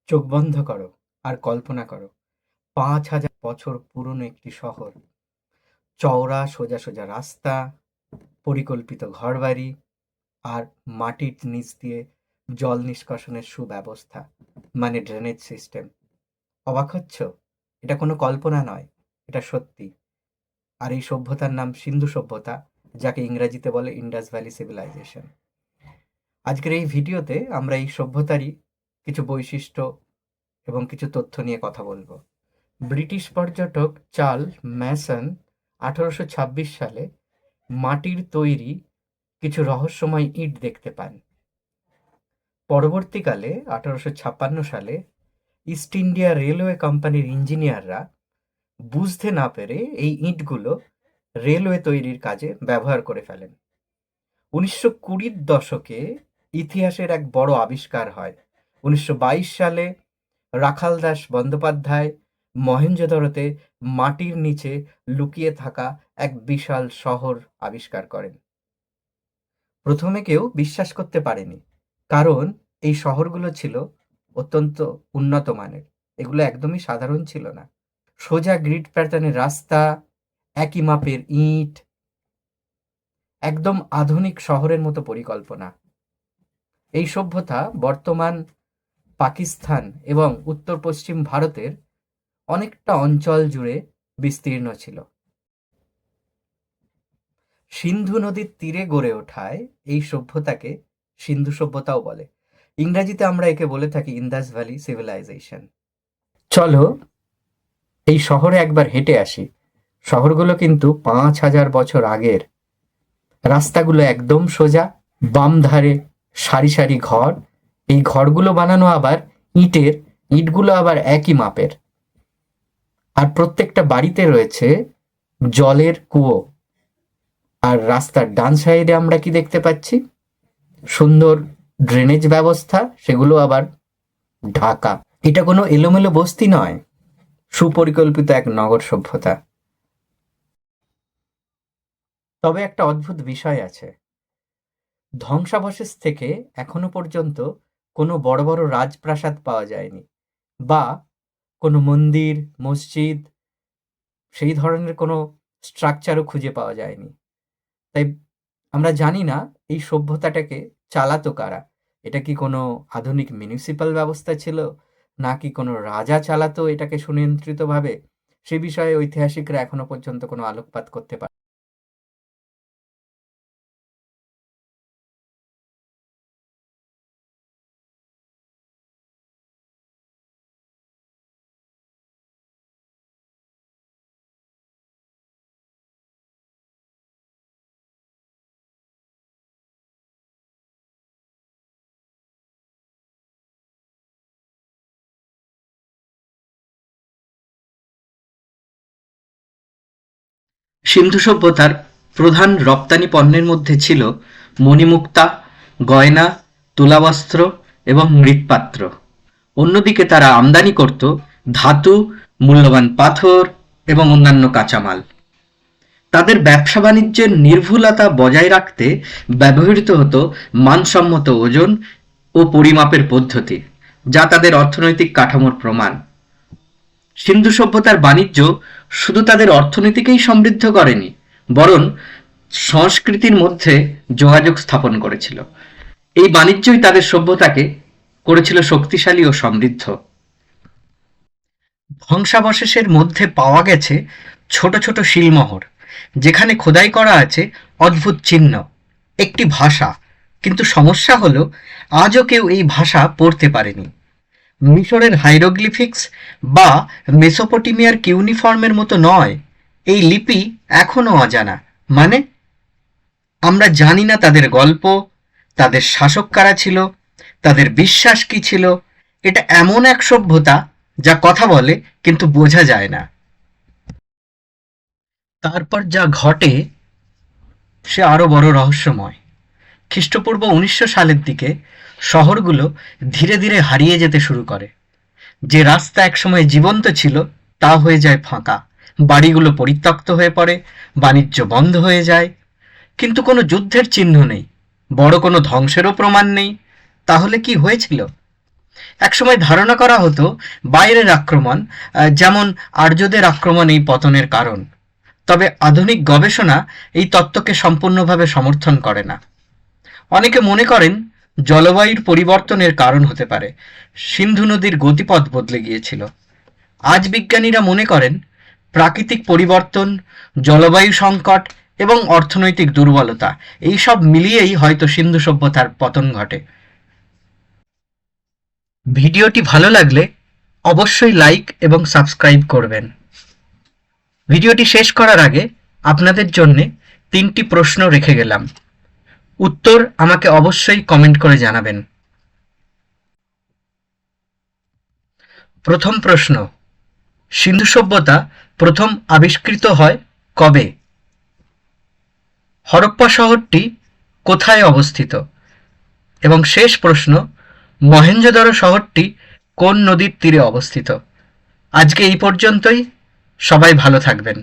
চোখ বন্ধ করো আর কল্পনা করো ৫,০০০ বছর পুরনো একটি শহর। চওড়া সোজা সোজা রাস্তা, পরিকল্পিত ঘরবাড়ি আর মাটির নিচ দিয়ে জল নিষ্কাশনের সুব্যবস্থা, মানে ড্রেনেজ সিস্টেম। অবাক হচ্ছ? এটা কোনো কল্পনা নয়, এটা সত্যি। আর এই সভ্যতার নাম সিন্ধু সভ্যতা, যাকে ইংরেজিতে বলে ইন্ডাস ভ্যালি সিভিলাইজেশন। আজকের এই ভিডিওতে আমরা এই সভ্যতারই কিছু বৈশিষ্ট্য এবং কিছু তথ্য নিয়ে কথা বলবো। ব্রিটিশ পর্যটক চার্লস ম্যাসন 1826 সালে মাটির তৈরি কিছু রহস্যময় ইট দেখতে পান। পরবর্তীকালে 1856 সালে ইস্ট ইন্ডিয়া রেলওয়ে কোম্পানির ইঞ্জিনিয়াররা বুঝতে না পেরে এই ইটগুলো রেলওয়ে তৈরির কাজে ব্যবহার করে ফেলেন। 1920-র দশকে ইতিহাসের এক বড় আবিষ্কার হয়। 1922 সালে রাখাল দাস বন্দ্যোপাধ্যায় মহেঞ্জোদারোতে মাটির নিচে লুকিয়ে থাকা এক বিশাল শহর আবিষ্কার করেন। প্রথমে কেউ বিশ্বাস করতে পারেনি, কারণ এই শহরগুলো ছিল অত্যন্ত উন্নত মানের। এগুলো একদমই সাধারণ ছিল না। সোজা গ্রিড প্যাটার্নের রাস্তা, একই মাপের ইট, একদম আধুনিক শহরের মতো পরিকল্পনা। এই সভ্যতা বর্তমান পাকিস্তান এবং উত্তর পশ্চিম ভারতের অনেকটা অঞ্চল জুড়ে বিস্তীর্ণ ছিল। সিন্ধু নদীর তীরে গড়ে ওঠায় এই সভ্যতাকে সিন্ধু সভ্যতাও বলে। ইংরাজিতে আমরা একে বলে থাকি ইন্দাস ভ্যালি সিভিলাইজেশন। চলো এই শহরে একবার হেঁটে আসি। শহরগুলো কিন্তু ৫,০০০ বছর আগের। রাস্তাগুলো একদম সোজা, বাম ধারে সারি সারি ঘর। এই ঘরগুলো বানানো আবার ইটের, ইটগুলো আবার একই মাপের। আর প্রত্যেকটা বাড়িতে রয়েছে জলের কুয়ো। আর রাস্তার ডান সাইডে আমরা কি দেখতে পাচ্ছি? সুন্দর ড্রেনেজ ব্যবস্থা, সেগুলো আবার ঢাকা। এটা কোনো এলোমেলো বস্তি নয়, সুপরিকল্পিত এক নগর সভ্যতা। তবে একটা অদ্ভুত বিষয় আছে। ধ্বংসাবশেষ থেকে এখনো পর্যন্ত কোনো বড় বড় রাজপ্রাসাদ পাওয়া যায়নি, বা কোনো মন্দির, মসজিদ, সেই ধরনের কোনো স্ট্রাকচারও খুঁজে পাওয়া যায়নি। তাই আমরা জানি না এই সভ্যতাটাকে চালাতো কারা। এটা কি কোনো আধুনিক মিউনিসিপ্যাল ব্যবস্থা ছিল, নাকি কোনো রাজা চালাতো এটাকে সুনিয়ন্ত্রিতভাবে? সে বিষয়ে ঐতিহাসিকরা এখনো পর্যন্ত কোনো আলোকপাত করতে পারে। সিন্ধু সভ্যতার প্রধান রপ্তানি পণ্যের মধ্যে ছিল মণিমুক্তা, গয়না, তুলাবস্ত্র এবং মৃৎপাত্র। অন্যদিকে তারা আমদানি করত ধাতু, মূল্যবান পাথর এবং অন্যান্য কাঁচামাল। তাদের ব্যবসা বাণিজ্যের নির্ভুলতা বজায় রাখতে ব্যবহৃত হতো মানসম্মত ওজন ও পরিমাপের পদ্ধতি, যা তাদের অর্থনৈতিক কাঠামোর প্রমাণ। সিন্ধু সভ্যতার বাণিজ্য শুধু তাদের অর্থনীতিকেই সমৃদ্ধ করেনি, বরং সংস্কৃতির মধ্যে যোগাযোগ স্থাপন করেছিল। এই বাণিজ্যই তাদের সভ্যতাকে করেছিল শক্তিশালী ও সমৃদ্ধ। ধ্বংসাবশেষের মধ্যে পাওয়া গেছে ছোট ছোট শিলমোহর, যেখানে খোদাই করা আছে অদ্ভুত চিহ্ন, একটি ভাষা। কিন্তু সমস্যা হলো আজও কেউ এই ভাষা পড়তে পারেনি। মিশরের হাইরোগ্লিফিক্স বা মেসোপটেমিয়ার কিউনিফর্মের মতো নয়, এই লিপি এখনও অজানা। মানে আমরা জানি না তাদের গল্প, তাদের শাসক কারা ছিল, তাদের বিশ্বাস কি ছিল। এটা এমন এক সভ্যতা যা কথা বলে কিন্তু বোঝা যায় না। তারপর যা ঘটে সে আরো বড় রহস্যময়। খ্রিস্টপূর্ব 1900 সালের দিকে শহরগুলো ধীরে ধীরে হারিয়ে যেতে শুরু করে। যে রাস্তা একসময় জীবন্ত ছিল তা হয়ে যায় ফাঁকা, বাড়িগুলো পরিত্যক্ত হয়ে পড়ে, বাণিজ্য বন্ধ হয়ে যায়। কিন্তু কোনো যুদ্ধের চিহ্ন নেই, বড় কোনো ধ্বংসেরও প্রমাণ নেই। তাহলে কি হয়েছিল? একসময় ধারণা করা হতো বাইরের আক্রমণ, যেমন আর্যদের আক্রমণ এই পতনের কারণ। তবে আধুনিক গবেষণা এই তত্ত্বকে সম্পূর্ণভাবে সমর্থন করে না। অনেকে মনে করেন জলবায়ুর পরিবর্তনের কারণ হতে পারে, সিন্ধু নদীর গতিপথ বদলে গিয়েছিল। আজ বিজ্ঞানীরা মনে করেন প্রাকৃতিক পরিবর্তন, জলবায়ু সংকট এবং অর্থনৈতিক দুর্বলতা, এই সব মিলিয়েই হয়তো সিন্ধু সভ্যতার পতন ঘটে। ভিডিওটি ভালো লাগলে অবশ্যই লাইক এবং সাবস্ক্রাইব করবেন। ভিডিওটি শেষ করার আগে আপনাদের জন্যে 3টি প্রশ্ন রেখে গেলাম, উত্তর আমাকে অবশ্যই কমেন্ট করে জানাবেন। প্রথম প্রশ্ন, সিন্ধু সভ্যতা প্রথম আবিষ্কৃত হয় কবে? হরপ্পা শহরটি কোথায় অবস্থিত? এবং শেষ প্রশ্ন, মহেঞ্জোদারো শহরটি কোন নদীর তীরে অবস্থিত? আজকে এই পর্যন্তই। সবাই ভালো থাকবেন।